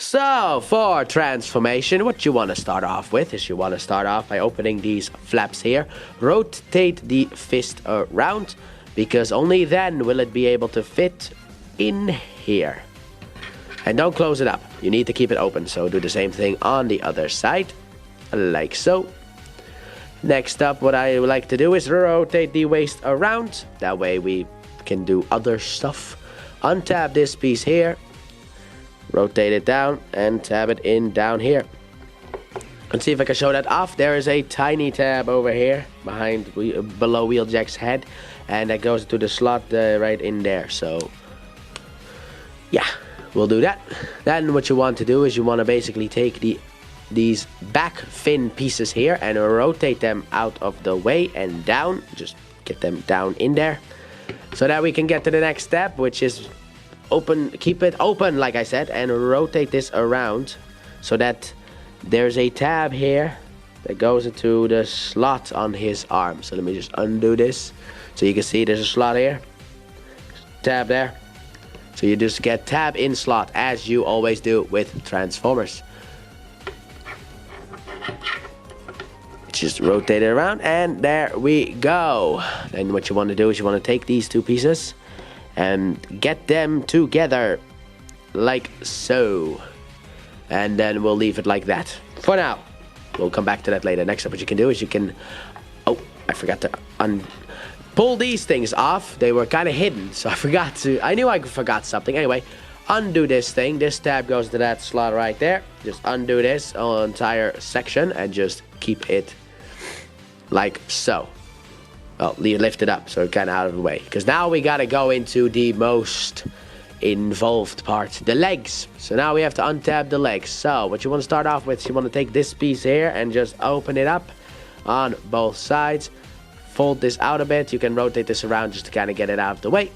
So, for transformation, what you want to start off with is you want to start off by opening these flaps here. Rotate the fist around, because only then will it be able to fit in here. And don't close it up. You need to keep it open. So do the same thing on the other side, like so. Next up, what I like to do is rotate the waist around. That way we can do other stuff. Untab this piece here. Rotate it down and tab it in down here. Let's see if I can show that off. There is a tiny tab over here below Wheeljack's head, and that goes to the slot right in there. So yeah, we'll do that. Then what you want to do is you want to basically take these back fin pieces here and rotate them out of the way and down. Just get them down in there so that we can get to the next step, which is open. Keep it open, like I said, and rotate this around so that there's a tab here that goes into the slot on his arm. So let me just undo this so you can see there's a slot here, tab there. So you just get tab in slot as you always do with Transformers. Just rotate it around and there we go. Then what you want to do is you want to take these two pieces and get them together like so, and then we'll leave it like that for now. We'll come back to that later. Next up, what you can do is you can, oh, I forgot to pull these things off. They were kind of hidden, so I knew I forgot something. Anyway, undo this thing. This tab goes to that slot right there. Just undo this entire section and just keep it like so. Well, lift it up so it's kind of out of the way, because now we got to go into the most involved part, the legs. So now we have to untab the legs. So what you want to start off with, you want to take this piece here and just open it up on both sides. Fold this out a bit. You can rotate this around just to kind of get it out of the way.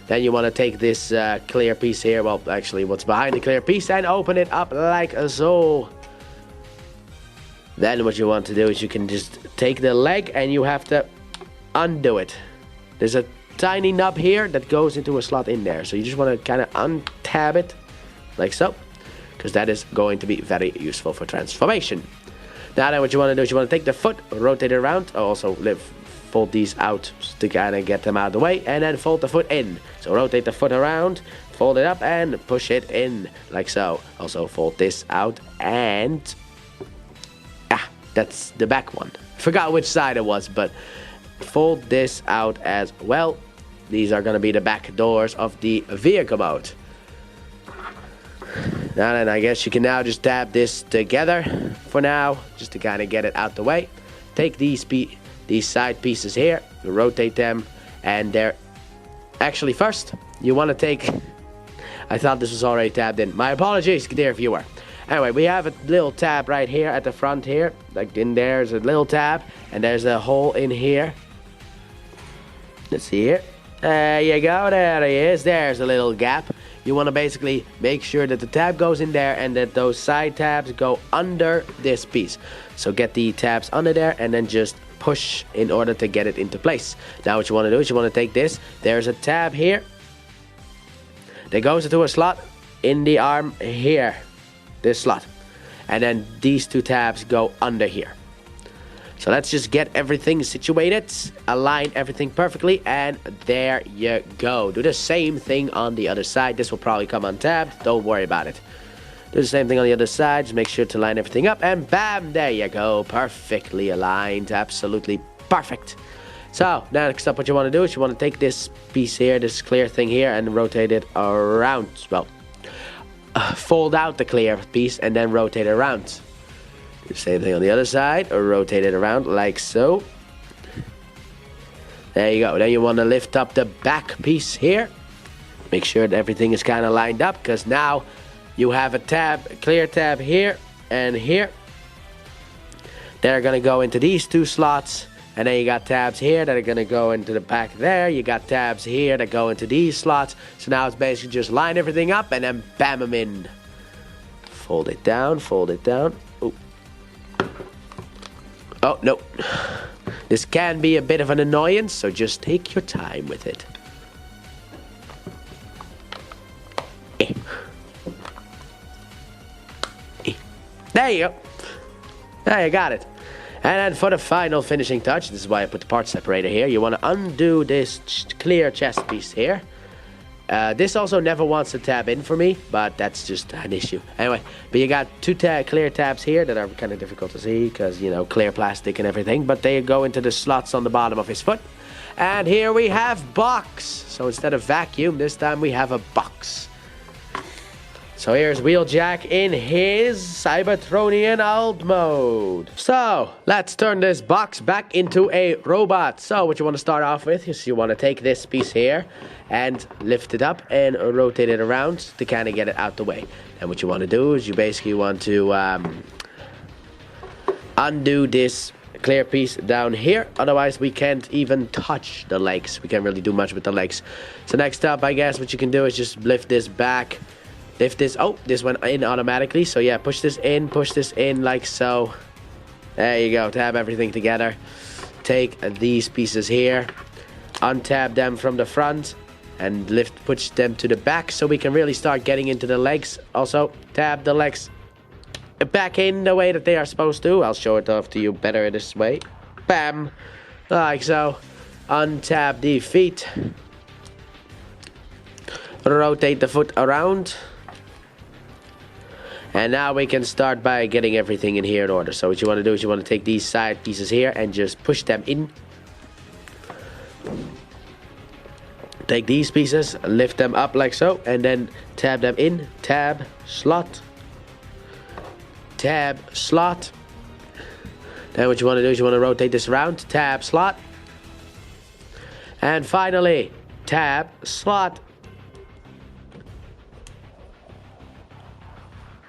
Then you want to take this clear piece here, well, actually what's behind the clear piece, and open it up like so. Then what you want to do is you can just take the leg and you have to undo it. There's a tiny nub here that goes into a slot in there. So you just want to kind of untab it like so, because that is going to be very useful for transformation. Now then what you want to do is you want to take the foot, rotate it around. Also fold these out to kind of get them out of the way, and then fold the foot in. So rotate the foot around, fold it up and push it in like so. Also fold this out and that's the back one. Forgot which side it was, but fold this out as well. These are going to be the back doors of the vehicle mode. Now then, I guess you can now just tab this together for now, just to kind of get it out the way. Take these side pieces here, rotate them, and they're actually first you want to take. I thought this was already tabbed in. My apologies, dear viewer. Anyway, we have a little tab right here at the front here. Like in there's a little tab, and there's a hole in here. Let's see here. There you go, there he is. There's a little gap. You want to basically make sure that the tab goes in there and that those side tabs go under this piece. So get the tabs under there and then just push in order to get it into place. Now what you want to do is you want to take this. There's a tab here that goes into a slot in the arm here. This slot, and then these two tabs go under here. So let's just get everything situated, align everything perfectly, and there you go. Do the same thing on the other side. This will probably come untabbed, don't worry about it. Do the same thing on the other side. Just make sure to line everything up, and bam, there you go, perfectly aligned, absolutely perfect. So now next up, what you want to do is you want to take this piece here, this clear thing here, and rotate it around. Well, fold out the clear piece and then rotate it around. Do the same thing on the other side, or rotate it around like so. There you go. Then you want to lift up the back piece here. Make sure that everything is kind of lined up, because now you have a clear tab here and here. They're going to go into these two slots. And then you got tabs here that are going to go into the back there. You got tabs here that go into these slots. So now it's basically just line everything up and then bam them in. Fold it down, fold it down. Ooh. Oh, no. This can be a bit of an annoyance, so just take your time with it. There you go. There you got it. And then for the final finishing touch, this is why I put the part separator here. You want to undo this clear chest piece here. This also never wants to tab in for me, but that's just an issue. Anyway, but you got two clear tabs here that are kind of difficult to see because, you know, clear plastic and everything. But they go into the slots on the bottom of his foot. And here we have box. So instead of vacuum, this time we have a box. So here's Wheeljack in his Cybertronian alt mode. So let's turn this box back into a robot. So what you want to start off with is you want to take this piece here and lift it up and rotate it around to kind of get it out the way. And what you want to do is you basically want to undo this clear piece down here. Otherwise we can't even touch the legs. We can't really do much with the legs. So next up, I guess what you can do is just lift this back. Lift this. Oh, this went in automatically. So yeah, push this in like so. There you go. Tab everything together. Take these pieces here, untab them from the front, and push them to the back so we can really start getting into the legs. Also, tab the legs back in the way that they are supposed to. I'll show it off to you better this way. Bam, like so. Untab the feet. Rotate the foot around. And now we can start by getting everything in here in order. So what you want to do is you want to take these side pieces here and just push them in. Take these pieces, lift them up like so, and then tab them in. Tab, slot. Tab, slot. Then what you want to do is you want to rotate this around. Tab, slot. And finally, tab, slot.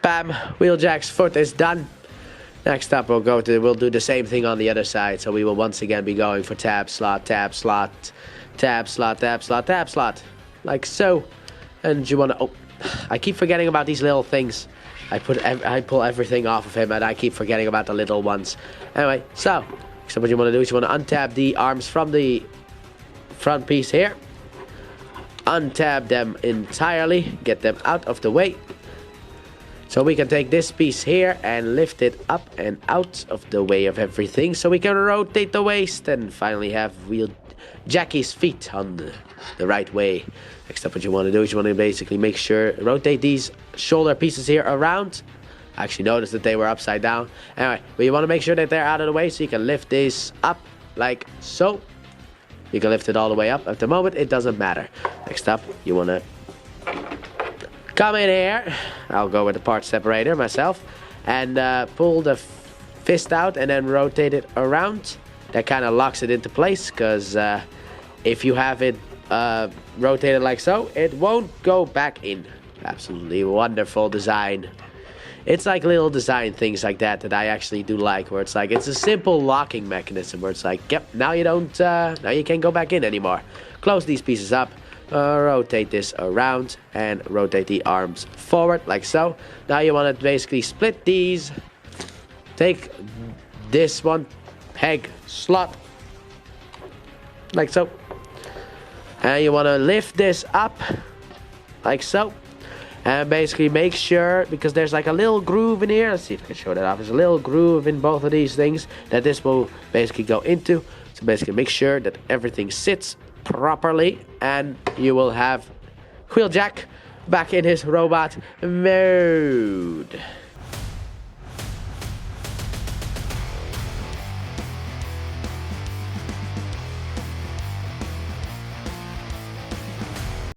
Bam, Wheeljack's foot is done. Next up we'll do the same thing on the other side. So we will once again be going for tab, slot, tab, slot, tab, slot, tab, slot, tab, slot. Like so. And you want to, oh, I keep forgetting about these little things. I pull everything off of him and I keep forgetting about the little ones. Anyway, so what you want to do is you want to untab the arms from the front piece here. Untab them entirely, get them out of the way. So we can take this piece here and lift it up and out of the way of everything. So we can rotate the waist and finally have Jackie's feet on the right way. Next up what you want to do is you want to basically make sure, rotate these shoulder pieces here around. I actually noticed that they were upside down. Anyway, but you want to make sure that they're out of the way so you can lift this up like so. You can lift it all the way up. At the moment, it doesn't matter. Next up, you want to come in here. I'll go with the part separator myself and pull the fist out and then rotate it around. That kind of locks it into place because if you have it rotated like so, it won't go back in. Absolutely wonderful design. It's like little design things like that I actually do like, where it's like it's a simple locking mechanism where it's like, yep, now you can't go back in anymore. Close these pieces up. Rotate this around and rotate the arms forward like so. Now you want to basically split these. Take this one, peg, slot, like so. And you want to lift this up like so. And basically make sure, because there's like a little groove in here. Let's see if I can show that off. There's a little groove in both of these things that this will basically go into. So basically make sure that everything sits properly and you will have Wheeljack back in his robot mode.